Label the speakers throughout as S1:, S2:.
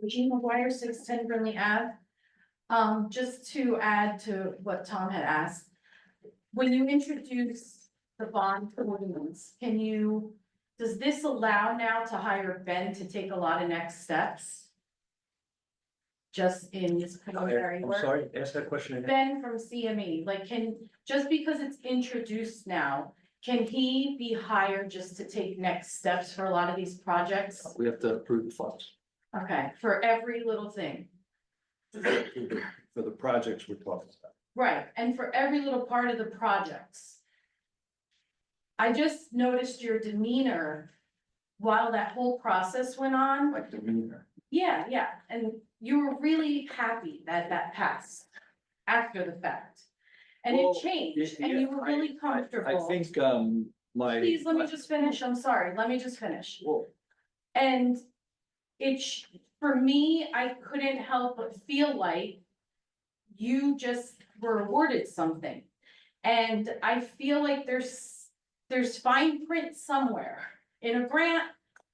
S1: Regina McGuire, 610 Brinley Ave. Just to add to what Tom had asked, when you introduce the bond ordinance, does this allow now to hire Ben to take a lot of next steps? Just in his preliminary
S2: I'm
S1: work?
S2: sorry, ask that question again.
S1: Ben from CME, like just because it's introduced now, can he be hired just to take next steps for a lot of these projects?
S2: We have to approve the funds
S1: Okay, for every little thing.
S2: for the projects we're talking about.
S1: Right, and for every little part of the projects. I just noticed your demeanor while that whole process went on.
S2: Like demeanor.
S1: Yeah, and you were really happy that that passed after the fact. And
S2: Well,
S1: it changed, and
S2: yeah,
S1: you were really comfortable.
S2: I think,
S1: Please, let me just finish, I'm sorry, let me just finish.
S2: Well,
S1: And for me, I couldn't help but feel like you just were awarded something. And I feel like there's fine print somewhere in a grant,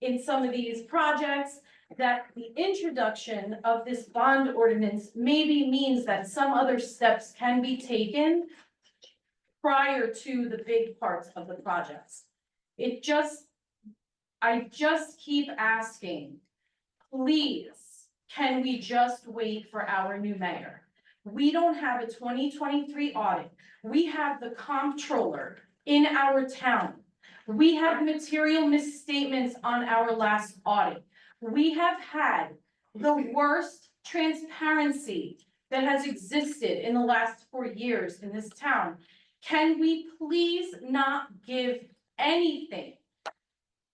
S1: in some of these projects, that the introduction of this bond ordinance maybe means that some other steps can be taken prior to the big parts of the projects. I just keep asking, please, can we just wait for our new mayor? We don't have a 2023 audit. We have the comptroller in our town. We have material misstatements on our last audit. We have had the worst transparency that has existed in the last 4 years in this town. Can we please not give anything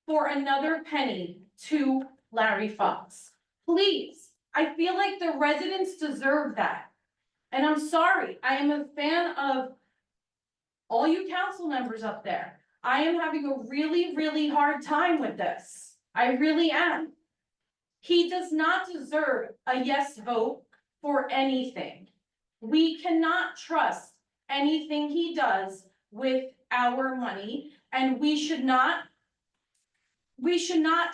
S1: for another penny to Larry Fox? Please, I feel like the residents deserve that. And I'm sorry, I am a fan of all you council members up there. I am having a really, really hard time with this. I really am. He does not deserve a yes vote for anything. We cannot trust anything he does with our money, and we should not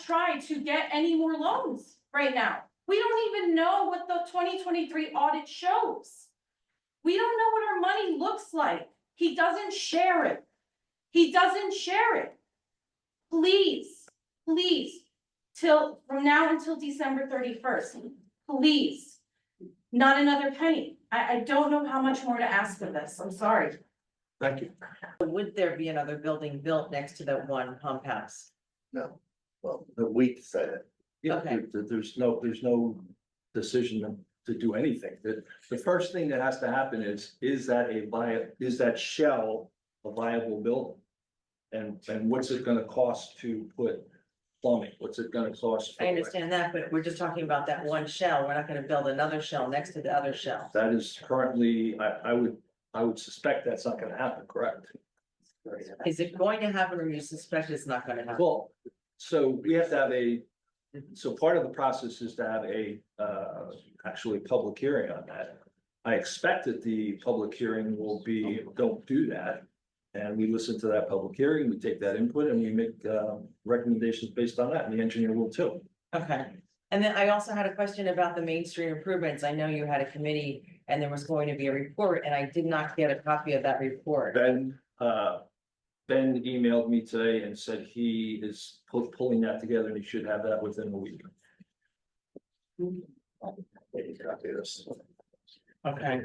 S1: try to get any more loans right now. We don't even know what the 2023 audit shows. We don't know what our money looks like. He doesn't share it. He doesn't share it. Please, from now until December 31st, please, not another penny. I don't know how much more to ask of this. I'm sorry.
S2: thank you.
S3: Would there be another building built next to that one pump house?
S4: No, well, the week said it.
S2: Yeah,
S3: Okay.
S2: there's no decision to do anything. The first thing that has to happen is that shell a viable building? And what's it gonna cost to put plumbing? What's it gonna cost?
S3: I understand that, but we're just talking about that one shell. We're not gonna build another shell next to the other shell.
S2: That is currently, I would suspect that's not gonna happen, correct?
S3: Is it going to happen, or you suspect it's not gonna happen?
S2: Well, so we have to have so part of the process is to have actually public hearing on that. I expect that the public hearing will be, don't do that. And we listen to that public hearing, we take that input and we make recommendations based on that, and the engineer will too.
S3: Okay, and then I also had a question about the Main Street improvements. I know you had a committee and there was going to be a report, and I did not get a copy of that report.
S2: Ben emailed me today and said he is pulling that together and he should have that within a week.
S3: Okay.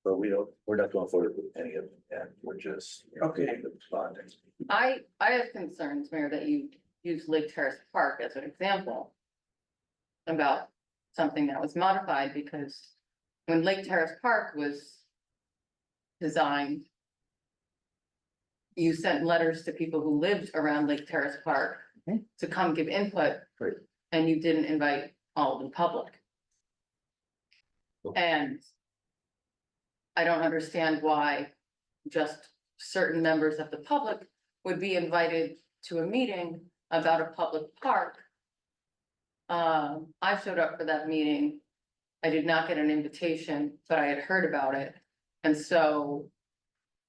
S4: But we're not going forward with any of that, we're just.
S3: Okay.
S4: Responding.
S5: I have concerns, Mayor, that you use Lake Terrace Park as an example about something that was modified, because when Lake Terrace Park was designed, you sent letters to people who lived around Lake Terrace Park to come give input,
S2: Right.
S5: and you didn't invite all of the public. And I don't understand why just certain members of the public would be invited to a meeting about a public park. I showed up for that meeting. I did not get an invitation, but I had heard about it. And so,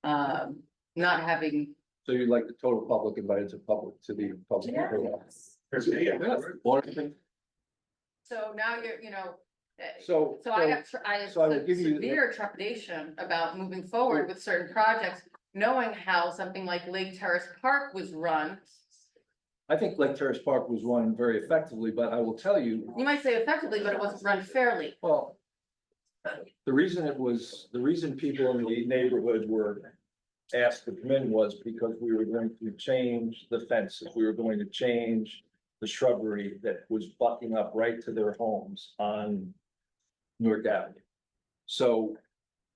S5: not having,
S2: So you'd like the total public invited to the public.
S1: Yes.
S2: Yeah.
S5: So now you're,
S2: So.
S5: so I have, I have
S2: so I will give you-
S5: severe trepidation about moving forward with certain projects, knowing how something like Lake Terrace Park was run.
S2: I think Lake Terrace Park was run very effectively, but I will tell you,
S5: You might say effectively, but it wasn't run fairly.
S2: well. The reason people in the neighborhood were asked to come in was because we were going to change the fences. We were going to change the shrubbery that was butting up right to their homes on Newark Avenue. So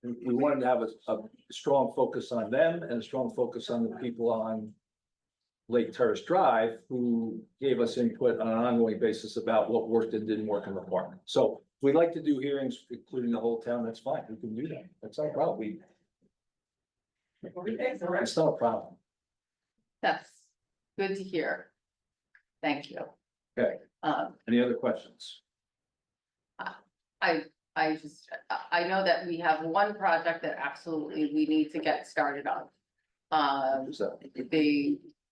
S2: we wanted to have a strong focus on them and a strong focus on the people on Lake Terrace Drive, who gave us input on an ongoing basis about what worked and didn't work in the park. So if we'd like to do hearings, including the whole town, that's fine, we can do that, that's not a problem, it's not a problem.
S5: That's good to hear. Thank you.
S2: Okay. Any other questions?
S5: I know that we have one project that absolutely we need to get started on.
S2: So,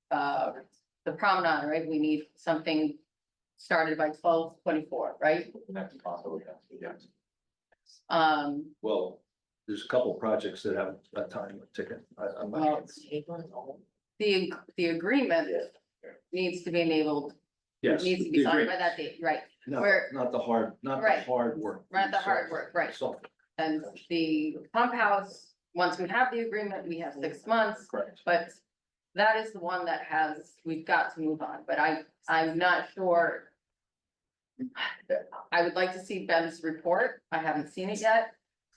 S5: The promenade, right? We need something started by 12/24, right?
S2: well, there's a couple projects that have a time ticket, I'm not.
S5: Well, the agreement needs to be enabled,
S2: Yes.
S5: needs to be signed by that date, right?
S2: Not,
S5: where-
S2: not the hard, not the
S5: Right.
S2: hard work.
S5: Not the hard work, right.
S2: So,
S5: And the pump house, once we have the agreement, we have 6 months,
S2: correct.
S5: but that is the one that we've got to move on, but I'm not sure. I would like to see Ben's report. I haven't seen it yet.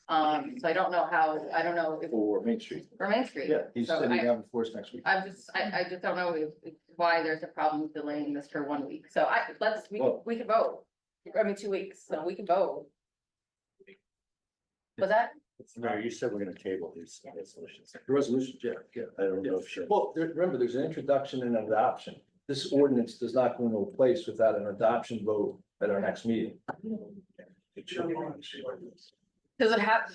S5: So I don't know if
S2: For Main Street,
S5: for Main Street.
S2: yeah, he's
S5: So
S2: sitting
S5: I-
S2: down before us next week.
S5: I just don't know why there's a problem with delaying this for 1 week. So we can vote. I mean, 2 weeks, so we can vote. Was that?
S4: Mayor, you said we're gonna table these resolutions.
S2: The resolution, yeah, yeah.
S4: I don't know if you.
S2: Well, remember, there's an introduction and an adoption. This ordinance does not go into place without an adoption vote at our next meeting.
S5: Does it have,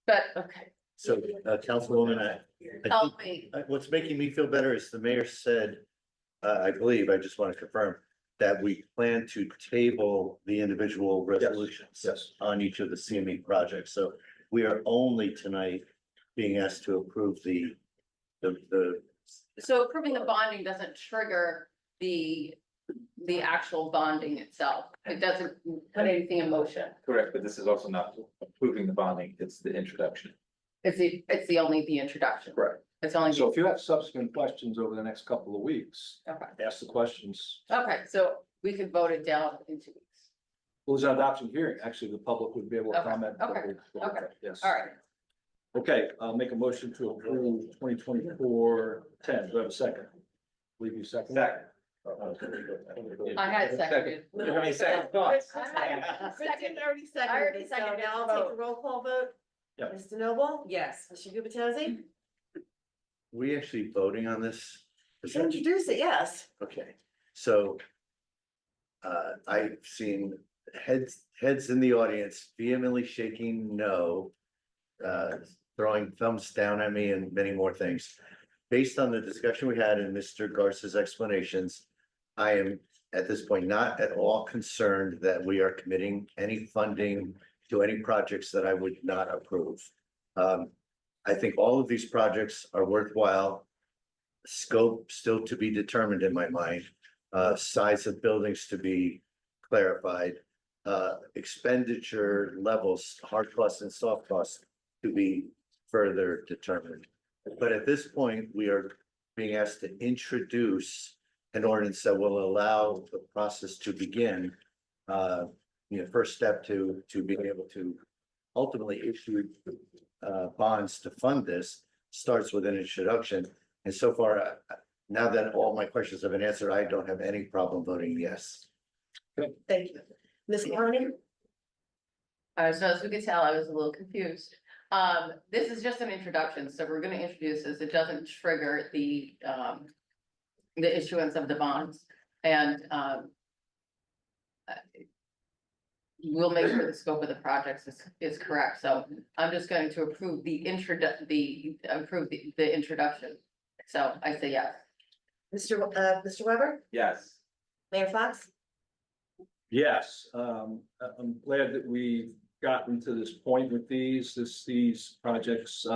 S5: but, okay,
S4: So, Councilwoman, I
S5: help
S4: think,
S5: me.
S4: what's making me feel better is the mayor said, I believe, I just want to confirm, that we plan to table the individual resolutions
S2: Yes,
S4: on each of the CME projects. So we are only tonight being asked to approve the
S5: So approving the bonding doesn't trigger the actual bonding itself. It doesn't put anything in motion.
S6: Correct, but this is also not approving the bonding, it's the introduction.
S5: It's only the introduction.
S2: correct.
S5: It's only,
S2: So if you have subsequent questions over the next couple of weeks,
S5: okay,
S2: ask the questions.
S5: so we could vote it down in 2 weeks.
S2: Well, there's an adoption hearing. Actually, the public would be able to
S5: Okay,
S2: comment.
S5: okay,
S2: Yes.
S5: All right,
S2: Okay, I'll make a motion to approve 2024-10. Do I have a second? Believe you second?
S6: Second.
S5: I had seconded.
S6: How many seconds? Thoughts?
S7: Kristen already
S5: I already
S7: seconded, so
S5: seconded,
S7: now I'll
S5: vote.
S7: take a roll call vote.
S2: Yeah.
S7: Mr. Noble?
S3: Yes.
S7: Mr. Gubatose?
S4: we actually voting on this? Is that-
S7: Introduce it, yes.
S4: Okay, so. I've seen heads in the audience vehemently shaking no. Throwing thumbs down at me and many more things. Based on the discussion we had in Mr. Garza's explanations. I am at this point not at all concerned that we are committing any funding to any projects that I would not approve. I think all of these projects are worthwhile. Scope still to be determined in my mind, size of buildings to be clarified. Expenditure levels, hard costs and soft costs to be further determined. But at this point, we are being asked to introduce an ordinance that will allow the process to begin. First step to being able to ultimately issue bonds to fund this starts with an introduction. And so far, now that all my questions have been answered, I don't have any problem voting yes.
S7: Thank you. Ms. Carney?
S5: So as we could tell, I was a little confused. This is just an introduction, so we're gonna introduce this. It doesn't trigger the issuance of the bonds. And, we'll make sure the scope of the projects is correct. So I'm just going to approve the introduction. So I say yes.
S7: Mr. Weber?
S6: Yes.
S7: Mayor Fox?
S2: Yes, I'm glad that we've gotten to this point with these projects,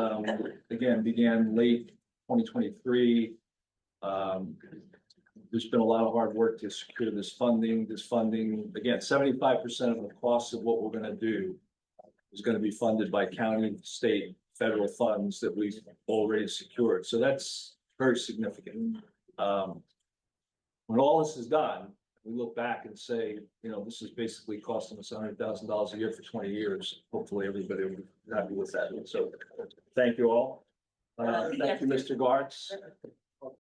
S2: again, began late 2023. There's been a lot of hard work to secure this funding, again, 75% of the costs of what we're gonna do is gonna be funded by county, state, federal funds that we've already secured, so that's very significant. When all this is done, we look back and say, you know, this is basically costing us $100,000 a year for 20 years. Hopefully, everybody will be happy with that. So, thank you all. Thank you, Mr. Gartz.